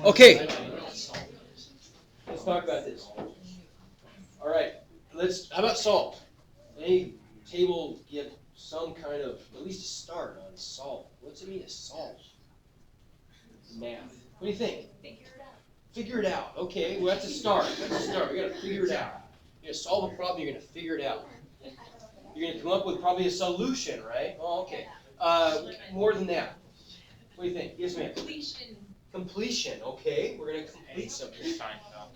Okay, let's talk about this. All right, how about solve? Any table give some kind of, at least a start on solve. What's it mean to solve? Math. What do you think? Figure it out. Okay, well, that's a start. That's a start. We got to figure it out. You're going to solve a problem, you're going to figure it out. You're going to come up with probably a solution, right? Oh, okay. More than that. What do you think? Yes, ma'am. Completion. Okay, we're going to complete something. The sign fell.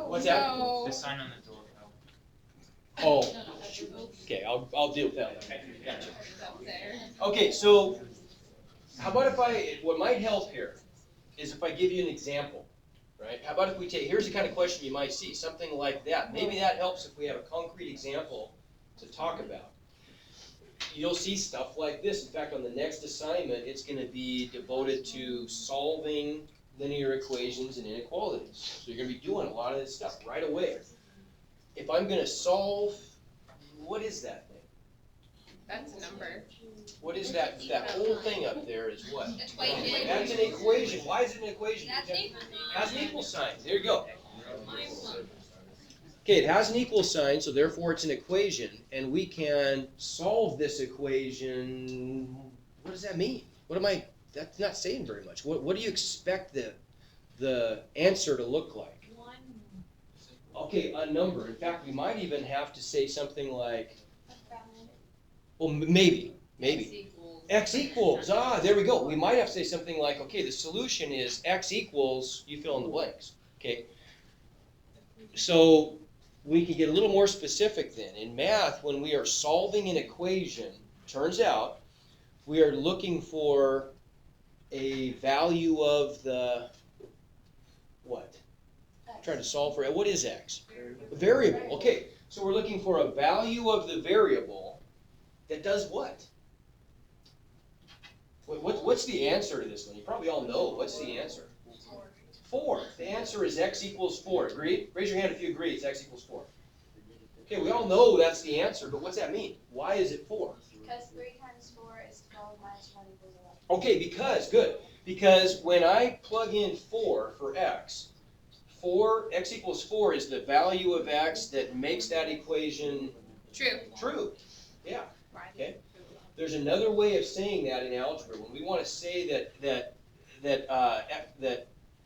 What's that? The sign on the door fell. Oh, okay, I'll deal with that. Okay, gotcha. Okay, so how about what might help here is if I give you an example, right? How about if we here's the kind of question you might see, something like that. Maybe that helps if we have a concrete example to talk about. You'll see stuff like this. In fact, on the next assignment, it's going to be devoted to solving linear equations and inequalities. So you're going to be doing a lot of this stuff right away. If I'm going to solve, what is that thing? That's a number. What is that? That whole thing up there is what? Equation. That's an equation. Why is it an equation? It has an equal sign. There you go. Okay, it has an equal sign, so therefore it's an equation, and we can solve this equation. What does that mean? That's not saying very much. What do you expect the answer to look like? Okay, a number. In fact, we might even have to say something like, well, maybe. X equals, there we go. We might have to say something like, okay, the solution is X equals, you fill in the blanks, okay? So we can get a little more specific then. In math, when we are solving an equation, turns out we are looking for a value of the, what? Trying to solve for, what is X? A variable, okay. So we're looking for a value of the variable that does what? What's the answer to this one? You probably all know. What's the answer? 4. The answer is X equals 4. Agreed? Raise your hand if you agree it's X equals 4. Okay, we all know that's the answer, but what's that mean? Why is it 4? Because 3 times 4 is 12 minus 1 equals 11. Okay, good. Because when I plug in 4 for X, X equals 4 is the value of X that makes that equation true. Yeah. Okay. There's another way of saying that in algebra. When we want to say that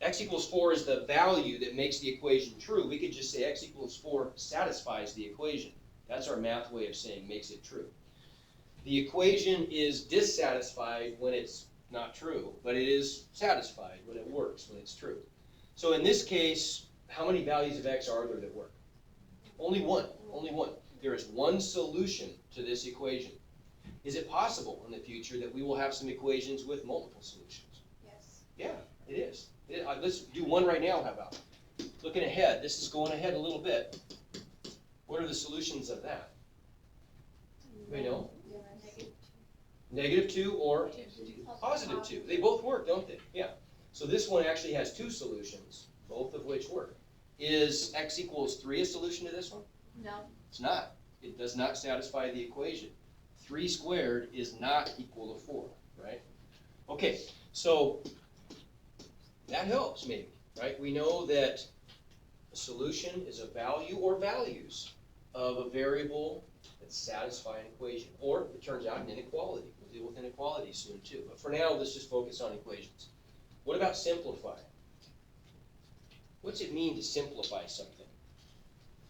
X equals 4 is the value that makes the equation true, we could just say X equals 4 satisfies the equation. That's our math way of saying makes it true. The equation is dissatisfied when it's not true, but it is satisfied when it works, when it's true. So in this case, how many values of X are there that work? Only one. Only one. There is one solution to this equation. Is it possible in the future that we will have some equations with multiple solutions? Yes. Yeah, it is. Let's do one right now, how about? Looking ahead, this is going ahead a little bit. What are the solutions of that? Anybody know? -2 or +2. They both work, don't they? Yeah. So this one actually has 2 solutions, both of which work. Is X equals 3 a solution to this one? No. It's not. It does not satisfy the equation. 3 squared is not equal to 4, right? Okay, so that helps maybe, right? We know that a solution is a value or values of a variable that satisfy an equation. Or it turns out an inequality. We'll deal with inequality soon too. But for now, let's just focus on equations. What about simplify? What's it mean to simplify something?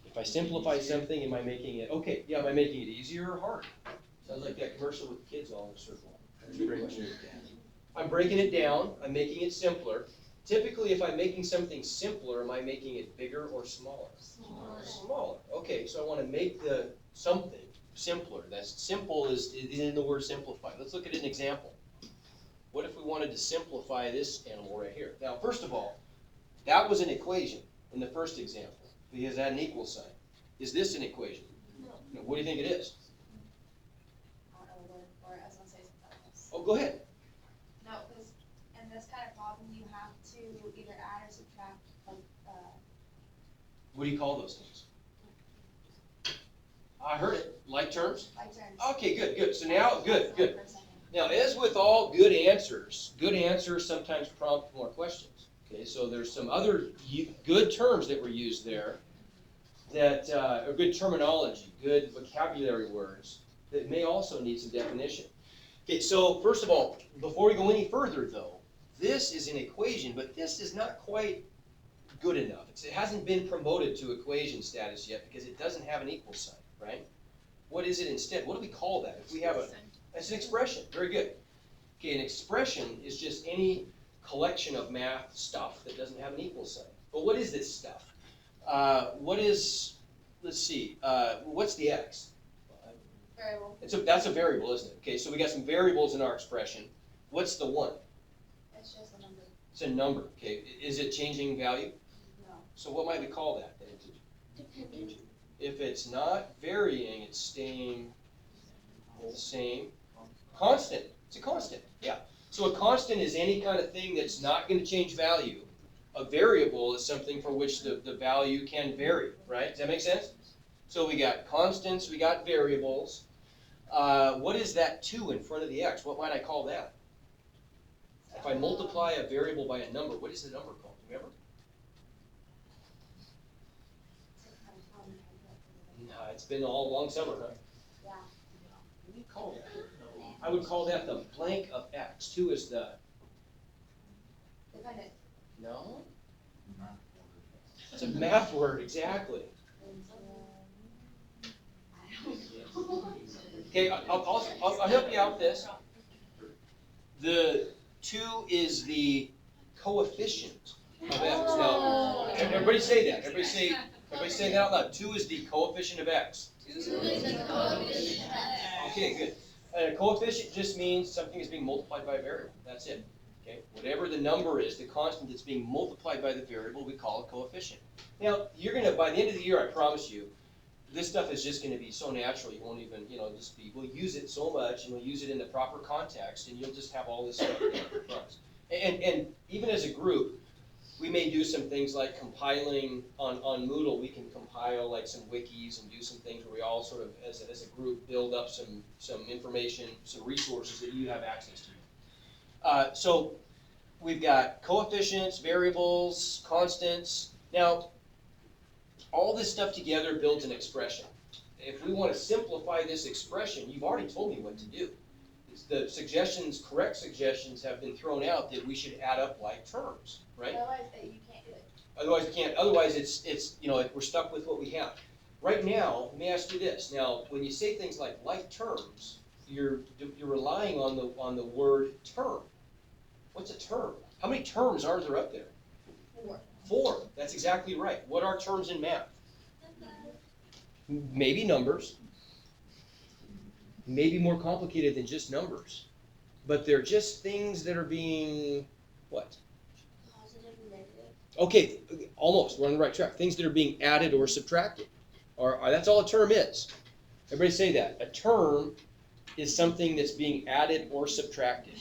If I simplify something, am I making it, am I making it easier or harder? Sounds like that commercial with the kids all in a circle. I'm breaking it down, I'm making it simpler. Typically, if I'm making something simpler, am I making it bigger or smaller? Smaller. Okay, so I want to make something simpler. That's simple is in the word simplify. Let's look at an example. What if we wanted to simplify this animal right here? Now, first of all, that was an equation in the first example because it had an equal sign. Is this an equation? No. What do you think it is? Or I was going to say something else. Oh, go ahead. No, because in this kind of problem, you have to either add or subtract. What do you call those things? I heard it. Like terms? Like terms. Okay, good. So now, good. Now, as with all good answers sometimes prompt more questions. Okay, so there's some other good terms that were used there that are good terminology, good vocabulary words that may also need some definition. Okay, so first of all, before we go any further though, this is an equation, but this is not quite good enough. It hasn't been promoted to equation status yet because it doesn't have an equal sign, right? What is it instead? What do we call that? If we have it's an expression. Very good. Okay, an expression is just any collection of math stuff that doesn't have an equal sign. But what is this stuff? Let's see, what's the x? Variable. That's a variable, isn't it? Okay, so we got some variables in our expression. What's the one? It's just a number. It's a number, okay. Is it changing value? No. So what might we call that then? Dependent. If it's not varying, it's staying the same. Constant. It's a constant, yeah. So a constant is any kind of thing that's not going to change value. A variable is something for which the value can vary, right? Does that make sense? So we got constants, we got variables. What is that 2 in front of the x? What might I call that? If I multiply a variable by a number, what is the number called? Remember? No, it's been all long summer, huh? Yeah. What do you call that? I would call that the blank of x. 2 is the... Dependent. No? It's a math word, exactly. Okay, I'll help you out with this. The 2 is the coefficient of x. Now, everybody say that. Everybody say that out loud. 2 is the coefficient of x. Okay, good. And a coefficient just means something is being multiplied by a variable. That's it. Okay, whatever the number is, the constant that's being multiplied by the variable, we call a coefficient. Now, you're gonna, by the end of the year, I promise you, this stuff is just gonna be so natural, you won't even, just be, we'll use it so much, and we'll use it in the proper context, and you'll just have all this stuff down for front. And even as a group, we may do some things like compiling on Moodle. We can compile like some wikis and do some things where we all sort of, as a group, build up some information, some resources that you have access to. So we've got coefficients, variables, constants. Now, all this stuff together builds an expression. If we want to simplify this expression, you've already told me what to do. The correct suggestions have been thrown out that we should add up like terms, right? Otherwise, you can't do it. Otherwise, we can't. Otherwise, it's we're stuck with what we have. Right now, let me ask you this. Now, when you say things like terms, you're relying on the word term. What's a term? How many terms are there up there? 4. 4. That's exactly right. What are terms in math? Maybe numbers. Maybe more complicated than just numbers. But they're just things that are being, what? Positive and negative. Okay, almost. We're on the right track. Things that are being added or subtracted. Or that's all a term is. Everybody say that. A term is something that's being added or subtracted.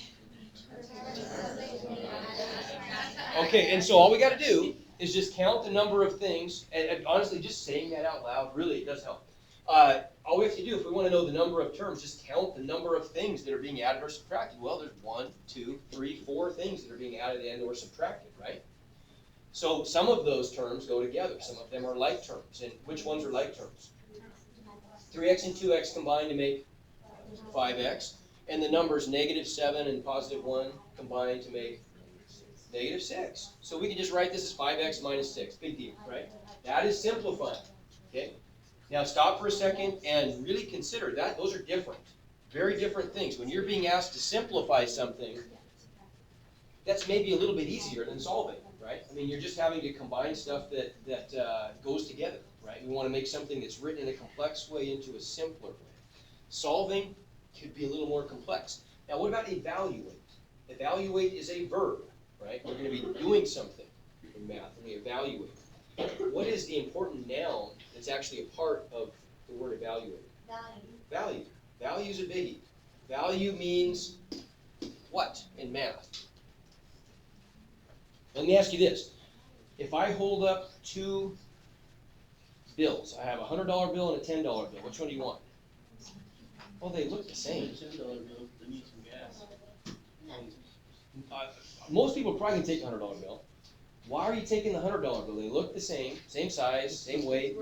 Okay, and so all we got to do is just count the number of things, and honestly, just saying that out loud, really, it does help. All we have to do, if we want to know the number of terms, just count the number of things that are being added or subtracted. Well, there's 1, 2, 3, 4 things that are being added and or subtracted, right? So some of those terms go together. Some of them are like terms. And which ones are like terms? 3x and 2x combine to make 5x. And the numbers -7 and +1 combine to make -6. So we can just write this as 5x minus 6. Big deal, right? That is simplifying. Okay? Now stop for a second and really consider that. Those are different. Very different things. When you're being asked to simplify something, that's maybe a little bit easier than solving, right? I mean, you're just having to combine stuff that goes together, right? We want to make something that's written in a complex way into a simpler way. Solving could be a little more complex. Now, what about evaluate? Evaluate is a verb, right? We're going to be doing something in math, and we evaluate. What is the important noun that's actually a part of the word evaluate? Value. Value. Value is a biggie. Value means what in math? Let me ask you this. If I hold up 2 bills, I have a $100 bill and a $10 bill, which one do you want? Well, they look the same. Most people probably can take a $100 bill. Why are you taking the $100 bill? They look the same size, same weight.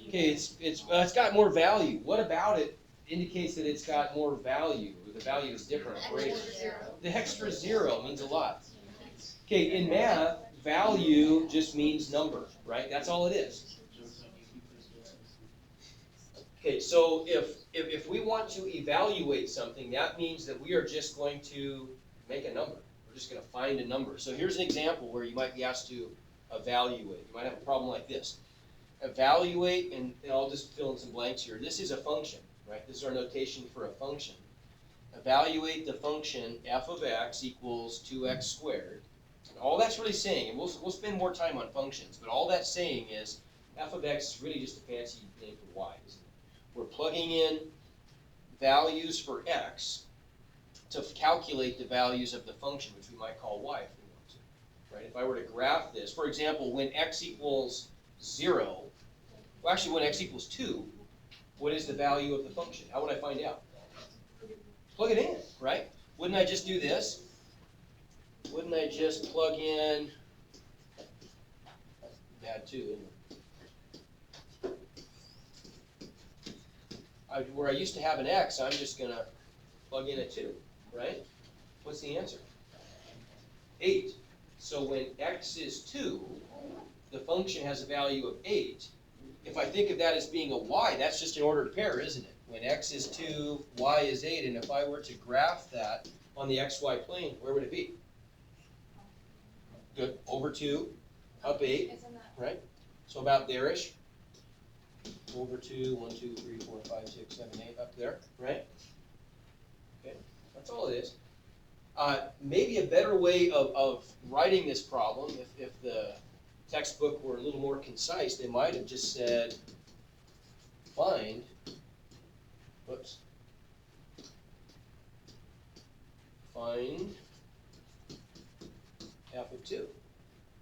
Okay, it's got more value. What about it indicates that it's got more value? Or the value is different, greater. The extra zero means a lot. Okay, in math, value just means number, right? That's all it is. Okay, so if we want to evaluate something, that means that we are just going to make a number. We're just going to find a number. So here's an example where you might be asked to evaluate. You might have a problem like this. Evaluate, and I'll just fill in some blanks here. This is a function, right? This is our notation for a function. Evaluate the function f of x equals 2x squared. And all that's really saying, and we'll spend more time on functions, but all that's saying is f of x is really just a fancy name for y, isn't it? We're plugging in values for x to calculate the values of the function, which we might call y if we want to. Right? If I were to graph this, for example, when x equals 0, well, actually when x equals 2, what is the value of the function? How would I find out? Plug it in, right? Wouldn't I just do this? Wouldn't I just plug in, bad too, isn't it? Where I used to have an x, I'm just going to plug in a 2, right? What's the answer? 8. So when x is 2, the function has a value of 8. If I think of that as being a y, that's just an ordered pair, isn't it? When x is 2, y is 8, and if I were to graph that on the xy plane, where would it be? Good, over 2, up 8, right? So about there-ish. Over 2, 1, 2, 3, 4, 5, 6, 7, 8, up there, right? Okay, that's all it is. Maybe a better way of writing this problem, if the textbook were a little more concise, they might have just said, find, find f of 2.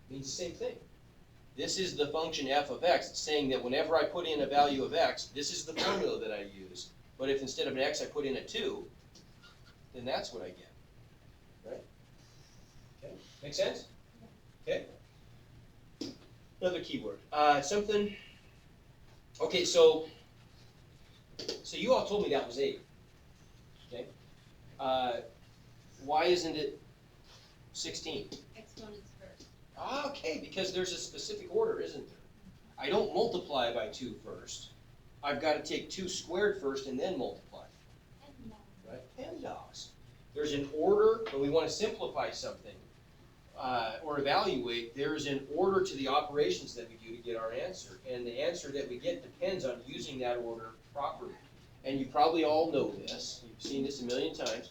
Means the same thing. This is the function f of x. It's saying that whenever I put in a value of x, this is the formula that I use. But if instead of an x I put in a 2, then that's what I get. Right? Okay. Make sense? Okay. Another keyword. Something. Okay, so you all told me that was 8. Okay. Why isn't it 16? Exponents first. Okay, because there's a specific order, isn't there? I don't multiply by 2 first. I've got to take 2 squared first and then multiply. Right? PEMDAS. There's an order, when we want to simplify something or evaluate, there's an order to the operations that we do to get our answer. And the answer that we get depends on using that order properly. And you probably all know this. You've seen this a million times.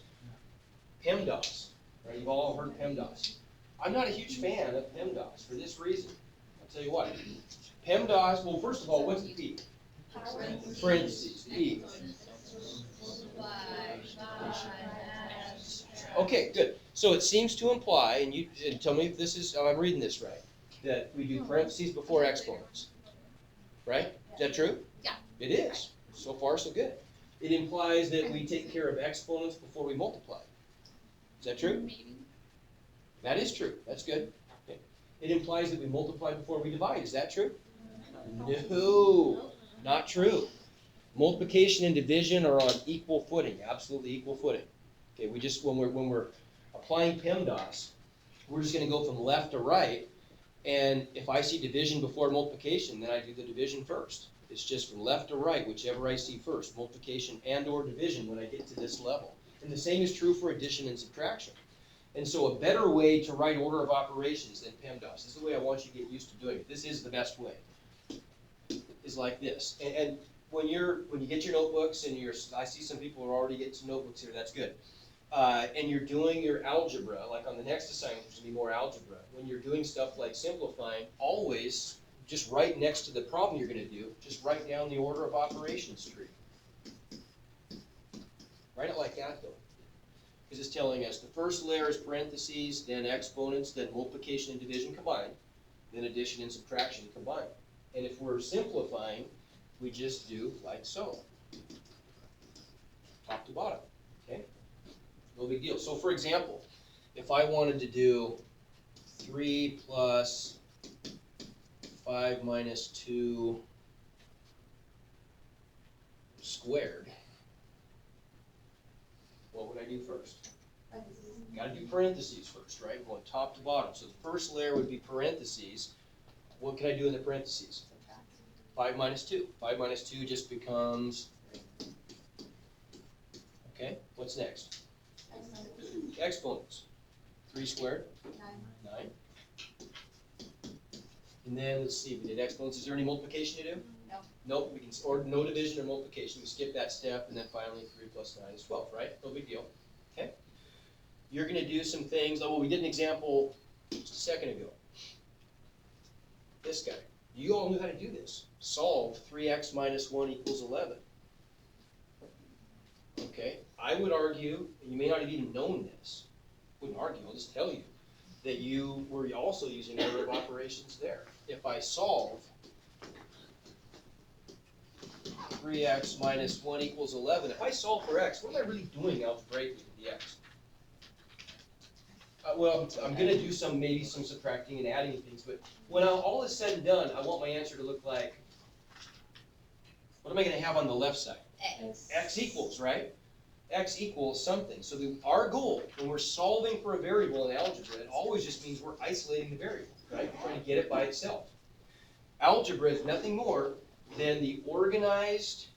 PEMDAS. Right? You've all heard PEMDAS. I'm not a huge fan of PEMDAS for this reason. I'll tell you what. PEMDAS, well, first of all, what's the P? Parentheses, P. Okay, good. So it seems to imply, and tell me if this is, I'm reading this right, that we do parentheses before exponents. Right? Is that true? Yeah. It is. So far, so good. It implies that we take care of exponents before we multiply. Is that true? Maybe. That is true. That's good. Okay. It implies that we multiply before we divide. Is that true? No, not true. Multiplication and division are on equal footing, absolutely equal footing. Okay, we just when we're applying PEMDAS, we're just going to go from left to right, and if I see division before multiplication, then I do the division first. It's just from left to right, whichever I see first, multiplication and/or division when I get to this level. And the same is true for addition and subtraction. And so a better way to write order of operations than PEMDAS, this is the way I want you to get used to doing it. This is the best way. Is like this. And when you get your notebooks and I see some people are already getting some notebooks here, that's good. And you're doing your algebra, like on the next assignment, there's going to be more algebra. When you're doing stuff like simplifying, always just right next to the problem you're going to do, just write down the order of operations tree. Write it like that, though. Because it's telling us the first layer is parentheses, then exponents, then multiplication and division combined, then addition and subtraction combined. And if we're simplifying, we just do like so. top to bottom, okay? No big deal. So for example, if I wanted to do 3 plus 5 minus 2 squared, what would I do first? Gotta do parentheses first, right? Going top to bottom. So the first layer would be parentheses. What can I do in the parentheses? 5 minus 2. 5 minus 2 just becomes, okay, what's next? Exponents. 3 squared? 9. And then, let's see, we did exponents. Is there any multiplication to do? No. Nope, we can, or no division or multiplication. We skip that step, and then finally 3 plus 9 is 12, right? No big deal. Okay? You're gonna do some things, well, we did an example just a second ago. This guy. You all knew how to do this. Solve 3x minus 1 equals 11. Okay, I would argue, and you may not have even known this, wouldn't argue, I'll just tell you, that you were also using order of operations there. If I solve 3x minus 1 equals 11, if I solve for x, what am I really doing algebraically with the x? Well, I'm going to do maybe some subtracting and adding things, but when all is said and done, I want my answer to look like, what am I going to have on the left side? X equals, right? X equals something. So our goal, when we're solving for a variable in algebra, it always just means we're isolating the variable, right? We're trying to get it by itself. Algebra is nothing more than the organized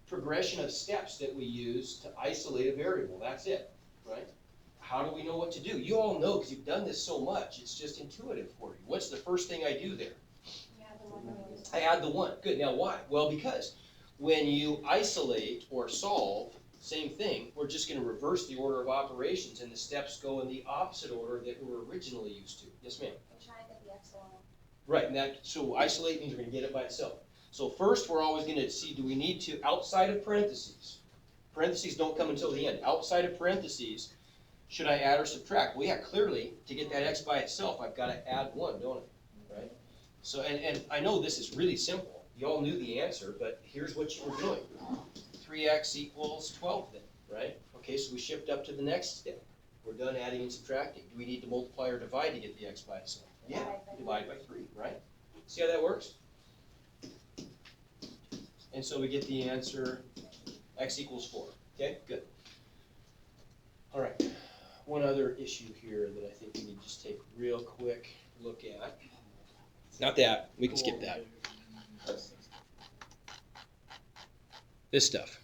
progression of steps that we use to isolate a variable. That's it, right? How do we know what to do? You all know because you've done this so much. It's just intuitive for you. What's the first thing I do there? I add the 1. Good. Now why? Well, because when you isolate or solve, same thing, we're just going to reverse the order of operations and the steps go in the opposite order that we're originally used to. Yes, ma'am? I'm trying to get the epsilon. Right, and so isolate means we're going to get it by itself. So first we're always going to see, do we need to, outside of parentheses, parentheses don't come until the end, outside of parentheses, should I add or subtract? Well, yeah, clearly, to get that x by itself, I've got to add 1, don't I? Right? So, and I know this is really simple. You all knew the answer, but here's what you were doing. 3x equals 12 then, right? Okay, so we shift up to the next step. We're done adding and subtracting. Do we need to multiply or divide to get the x by itself? Yeah, divide by 3, right? See how that works? And so we get the answer, x equals 4. Okay, good. All right. One other issue here that I think we need to just take a real quick look at. Not that, we can skip that. This stuff.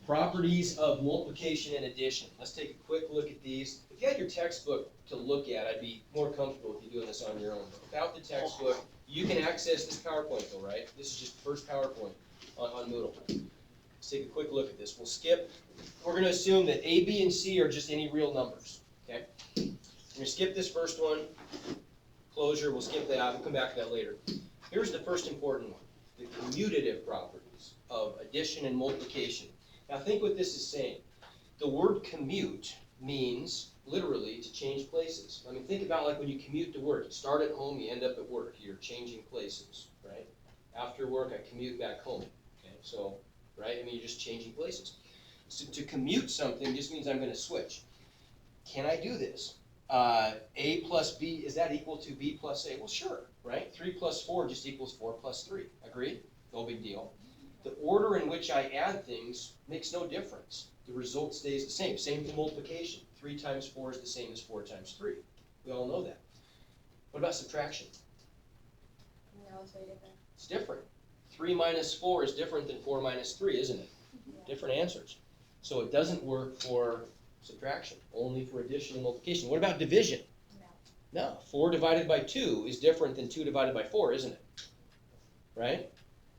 Properties of multiplication and addition. Let's take a quick look at these. If you had your textbook to look at, I'd be more comfortable with you doing this on your own. Without the textbook, you can access this PowerPoint though, right? This is just the first PowerPoint on Moodle. Let's take a quick look at this. We'll skip. We're going to assume that A, B, and C are just any real numbers. Okay? We're going to skip this first one. Closure, we'll skip that. We'll come back to that later. Here's the first important one. The commutative properties of addition and multiplication. Now think what this is saying. The word commute means literally to change places. I mean, think about like when you commute to work. You start at home, you end up at work. You're changing places, right? After work, I commute back home. Okay, so, right? I mean, you're just changing places. So to commute something just means I'm going to switch. Can I do this? A plus B, is that equal to B plus A? Well, sure, right? 3 plus 4 just equals 4 plus 3. Agreed? No big deal. The order in which I add things makes no difference. The result stays the same. Same for multiplication. 3 times 4 is the same as 4 times 3. We all know that. What about subtraction? No, it's very different. It's different. 3 minus 4 is different than 4 minus 3, isn't it? Yeah. Different answers. So it doesn't work for subtraction, only for addition and multiplication. What about division? No. 4 divided by 2 is different than 2 divided by 4, isn't it? Right?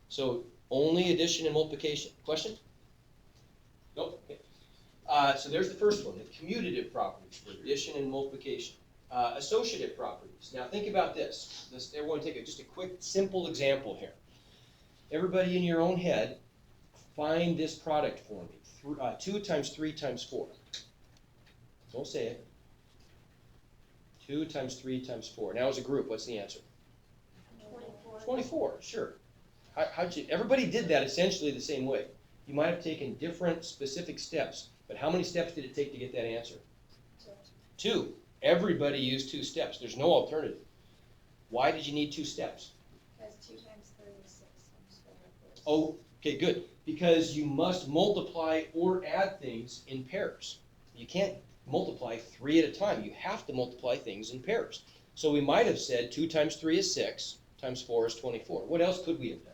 So only addition and multiplication. Question? Nope. Okay. So there's the first one, the commutative properties for addition and multiplication. Associative properties. Now think about this. Everyone take just a quick, simple example here. Everybody in your own head, find this product for me. 2 times 3 times 4. Don't say it. 2 times 3 times 4. Now as a group, what's the answer? 24. 24, sure. Everybody did that essentially the same way. You might have taken different specific steps, but how many steps did it take to get that answer? 2. Everybody used 2 steps. There's no alternative. Why did you need 2 steps? Because 2 times 3 is 6 times 4 is. Oh, okay, good. Because you must multiply or add things in pairs. You can't multiply 3 at a time. You have to multiply things in pairs. So we might have said 2 times 3 is 6, times 4 is 24. What else could we have done?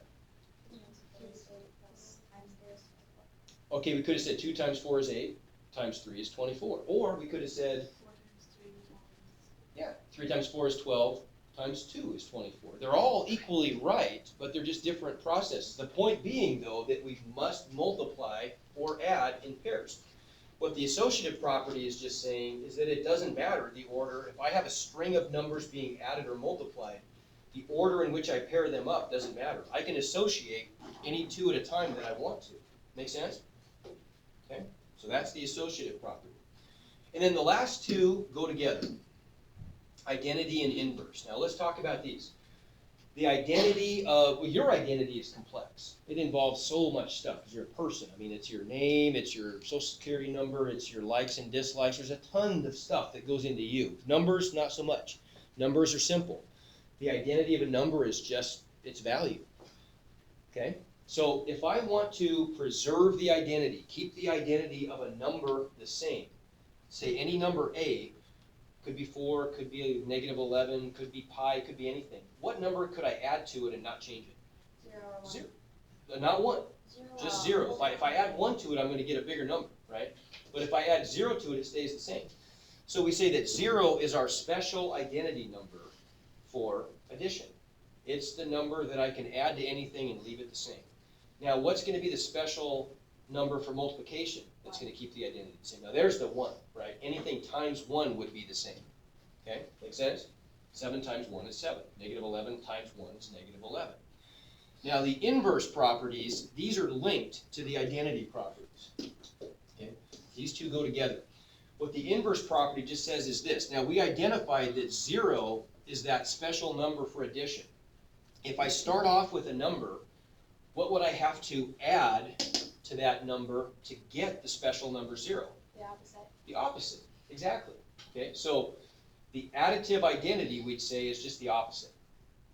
Okay, we could have said 2 times 4 is 8, times 3 is 24. Or we could have said, 3 times 4 is 12, times 2 is 24. They're all equally right, but they're just different processes. The point being, though, that we must multiply or add in pairs. What the associative property is just saying is that it doesn't matter the order. If I have a string of numbers being added or multiplied, the order in which I pair them up doesn't matter. I can associate any 2 at a time that I want to. Make sense? Okay, so that's the associative property. And then the last 2 go together. Identity and inverse. Now let's talk about these. The identity of, well, your identity is complex. It involves so much stuff because you're a person. I mean, it's your name, it's your social security number, it's your likes and dislikes. There's a ton of stuff that goes into you. Numbers, not so much. Numbers are simple. The identity of a number is just its value. Okay? So if I want to preserve the identity, keep the identity of a number the same, say any number A, could be 4, could be a negative 11, could be pi, could be anything. What number could I add to it and not change it? 0. Not 1. Just 0. If I add 1 to it, I'm going to get a bigger number, right? But if I add 0 to it, it stays the same. So we say that 0 is our special identity number for addition. It's the number that I can add to anything and leave it the same. Now, what's going to be the special number for multiplication that's going to keep the identity the same? Now, there's the 1, right? Anything times 1 would be the same. Okay? Make sense? 7 times 1 is 7. Negative 11 times 1 is negative 11. Now, the inverse properties, these are linked to the identity properties. Okay? These 2 go together. What the inverse property just says is this. Now, we identified that 0 is that special number for addition. If I start off with a number, what would I have to add to that number to get the special number 0? The opposite. The opposite, exactly. Okay, so the additive identity, we'd say, is just the opposite.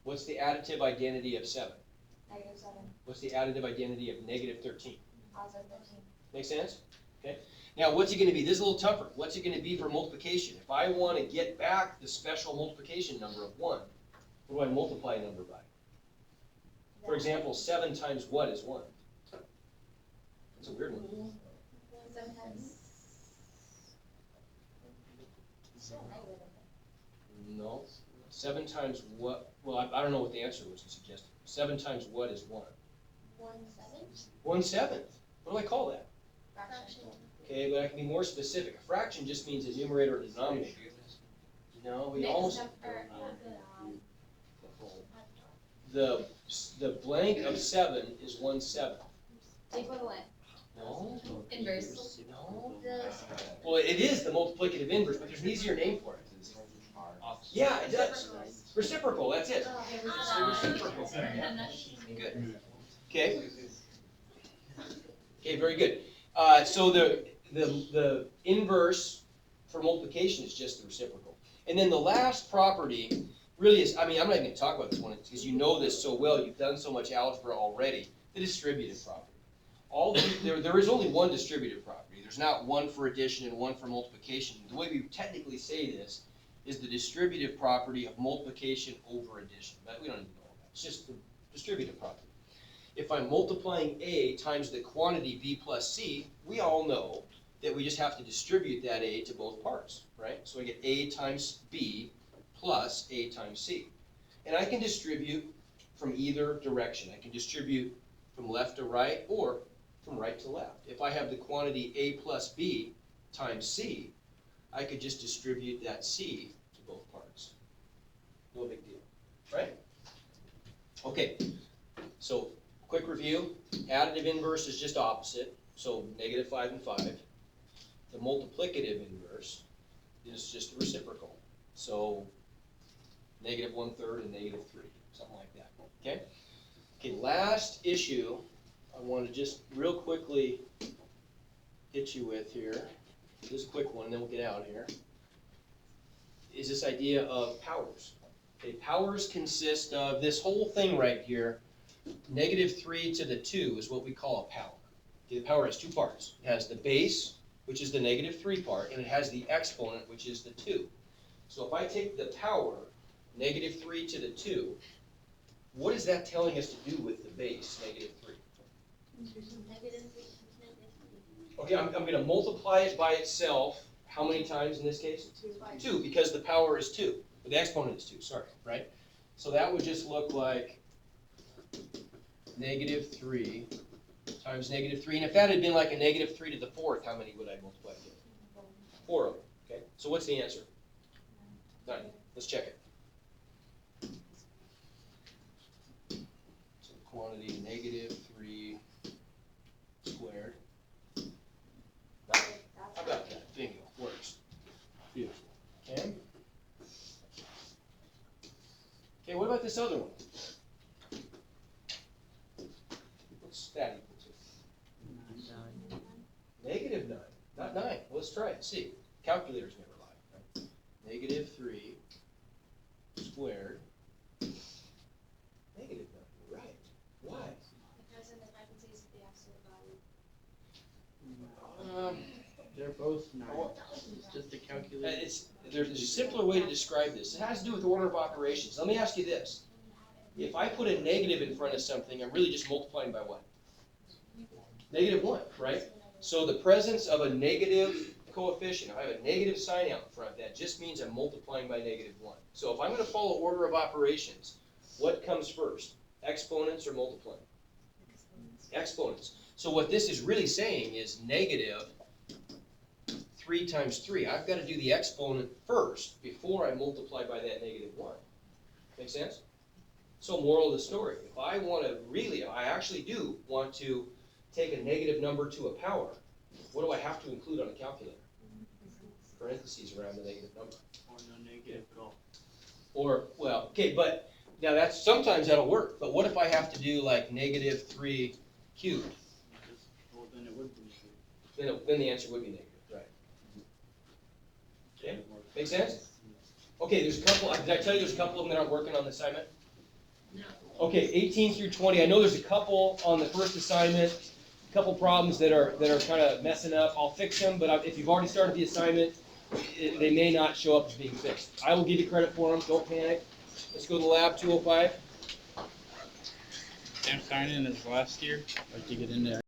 What's the additive identity of 7? Negative 7. What's the additive identity of negative 13? Positive 13. Make sense? Okay. Now, what's it going to be? This is a little tougher. What's it going to be for multiplication? If I want to get back the special multiplication number of 1, what do I multiply a number by? For example, 7 times what is 1? That's a weird one. 7 times. No. 7 times what? Well, I don't know what the answer was you suggested. 7 times what is 1? 1/7. What do I call that? Fraction. Okay, but I can be more specific. A fraction just means a numerator and denominator. No, we almost. The blank of 7 is 1/7. Equivalent. No. Inverse. No. Well, it is the multiplicative inverse, but there's an easier name for it. Yeah, it does. Reciprocal, that's it. Reciprocal. Good. Okay. Okay, very good. So the inverse for multiplication is just the reciprocal. And then the last property really is, I mean, I'm not even going to talk about this one because you know this so well, you've done so much algebra already, the distributive property. There is only one distributive property. There's not one for addition and one for multiplication. The way we technically say this is the distributive property of multiplication over addition. But we don't even know that. It's just the distributive property. If I'm multiplying A times the quantity B plus C, we all know that we just have to distribute that A to both parts, right? So I get A times B plus A times C. And I can distribute from either direction. I can distribute from left to right or from right to left. If I have the quantity A plus B times C, I could just distribute that C to both parts. No big deal, right? Okay, so quick review. Additive inverse is just opposite, so negative 5 and 5. The multiplicative inverse is just a reciprocal, so negative 1/3 and negative 3, something like that, okay? Okay, last issue I want to just real quickly hit you with here, just a quick one, and then we'll get out of here, is this idea of powers. Okay, powers consist of this whole thing right here. -3 to the 2 is what we call a power. Okay, the power has two parts. It has the base, which is the -3 part, and it has the exponent, which is the 2. So if I take the power, -3 to the 2, what is that telling us to do with the base, -3? Okay, I'm going to multiply it by itself. How many times in this case? 2, because the power is 2. The exponent is 2, sorry, right? So that would just look like -3 times -3. And if that had been like a -3 to the 4th, how many would I multiply with? 4 of them, okay? So what's the answer? 9. Let's check it. So the quantity -3 squared. How about that? Bingo, works. Beautiful. Okay? Okay, what about this other one? What's that equal to? -9, not 9. Well, let's try it, see. Calculators never lie, right? -3 squared. -9, right. Why? Because in the parentheses, the absolute value. They're both nine. Oh, It's just a calculator. There's a simpler way to describe this. It has to do with order of operations. Let me ask you this. If I put a negative in front of something, I'm really just multiplying by what? -1, right? So the presence of a negative coefficient, if I have a negative sign out in front, that just means I'm multiplying by -1. So if I'm going to follow order of operations, what comes first? Exponents or multiplying? Exponents. So what this is really saying is -3 times 3. I've got to do the exponent first before I multiply by that -1. Make sense? So moral of the story, if I actually do want to take a negative number to a power, what do I have to include on a calculator? Parentheses around the negative number. Or no negative at all. Or, well, okay, but now sometimes that'll work, but what if I have to do like -3 cubed? Well, then it would be negative. Then the answer would be negative, right? Okay, make sense? Okay, there's a couple, did I tell you there's a couple of them that aren't working on the assignment? No. Okay, 18 through 20, I know there's a couple on the first assignment, a couple problems that are kind of messing up. I'll fix them, but if you've already started the assignment, they may not show up as being fixed. I will give you credit for them, don't panic. Let's go to lab 205. Sam signing his last year, like to get in there.